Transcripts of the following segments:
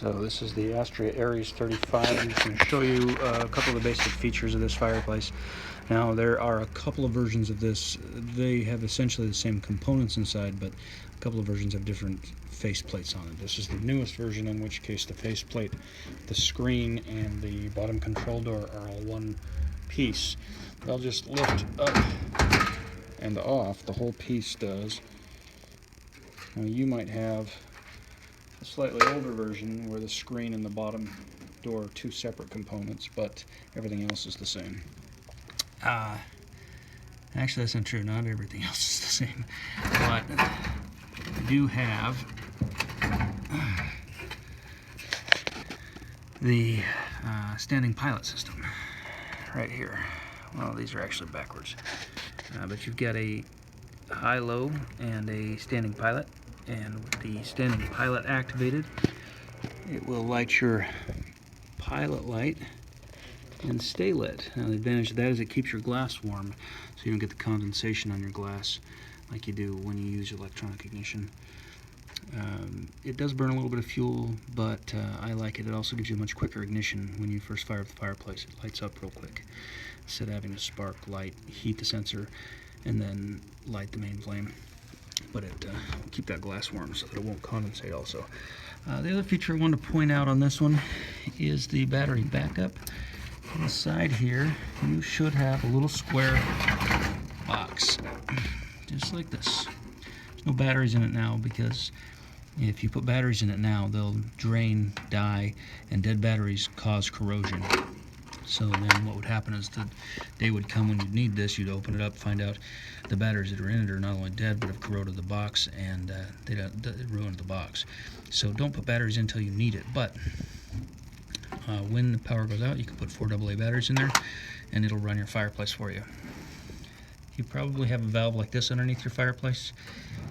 So this is the Astra Aries 35. I'm just going to show you a couple of the basic features of this fireplace. Now there are a couple of versions of this. They have essentially the same components inside, but a couple of versions have different face plates on it. This is the newest version, in which case the face plate, the screen, and the bottom control door are all one piece. They'll just lift up and off. The whole piece does. Now you might have a slightly older version where the screen and the bottom door are two separate components, but everything else is the same. Actually, that's not true. Not everything else is the same, but we do have the standing pilot system right here. Well, these are actually backwards, but you've got a high-low and a standing pilot. And with the standing pilot activated, it will light your pilot light and stay lit. Now the advantage of that is it keeps your glass warm, so you don't get the condensation on your glass like you do when you use electronic ignition. It does burn a little bit of fuel, but I like it. It also gives you a much quicker ignition when you first fire up the fireplace. It lights up real quick instead of having to spark, light, heat the sensor, and then light the main flame. But it will keep that glass warm so that it won't condensate also. The other feature I wanted to point out on this one is the battery backup. Inside here, you should have a little square box, just like this. There's no batteries in it now, because if you put batteries in it now, they'll drain, die, and dead batteries cause corrosion. So then what would happen is the day would come when you'd need this, you'd open it up, find out the batteries that are in it are not only dead, but have corroded the box, and they ruined the box. So don't put batteries in until you need it, but when the power goes out, you can put 4 AA batteries in there, and it'll run your fireplace for you. You probably have a valve like this underneath your fireplace.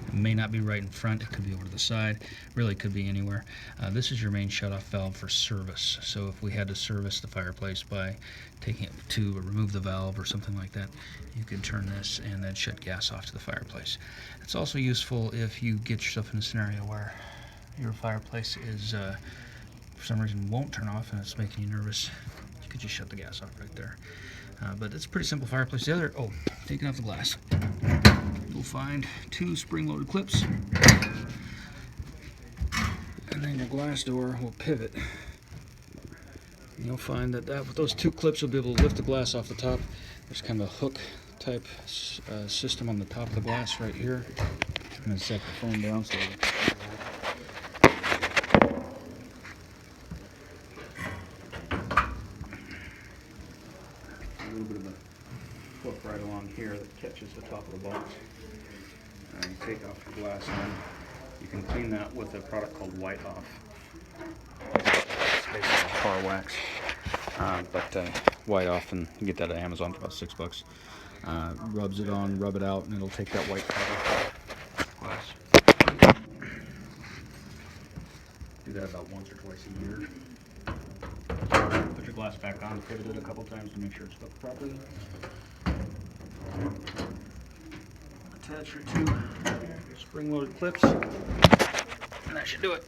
It may not be right in front, it could be over to the side, really could be anywhere. This is your main shutoff valve for service, so if we had to service the fireplace by taking it to remove the valve or something like that, you could turn this and then shut gas off to the fireplace. It's also useful if you get yourself in a scenario where your fireplace is for some reason won't turn off and it's making you nervous. You could just shut the gas off right there. But it's a pretty simple fireplace. The other, taking off the glass, you'll find 2 spring-loaded clips, and then your glass door will pivot. And you'll find that with those 2 clips, you'll be able to lift the glass off the top. There's kind of a hook type system on the top of the glass right here. I'm going to set the phone down so a little bit of a hook right along here that catches the top of the box. And you take off your glass, and you can clean that with a product called White Off. It's basically car wax, but White Off, and you get that at Amazon for about $6. Rubs it on, rub it out, and it'll take that white part off the glass. Do that about once or twice a year. Put your glass back on, pivot it a couple times to make sure it's hooked properly. Attach your 2 spring-loaded clips, and that should do it.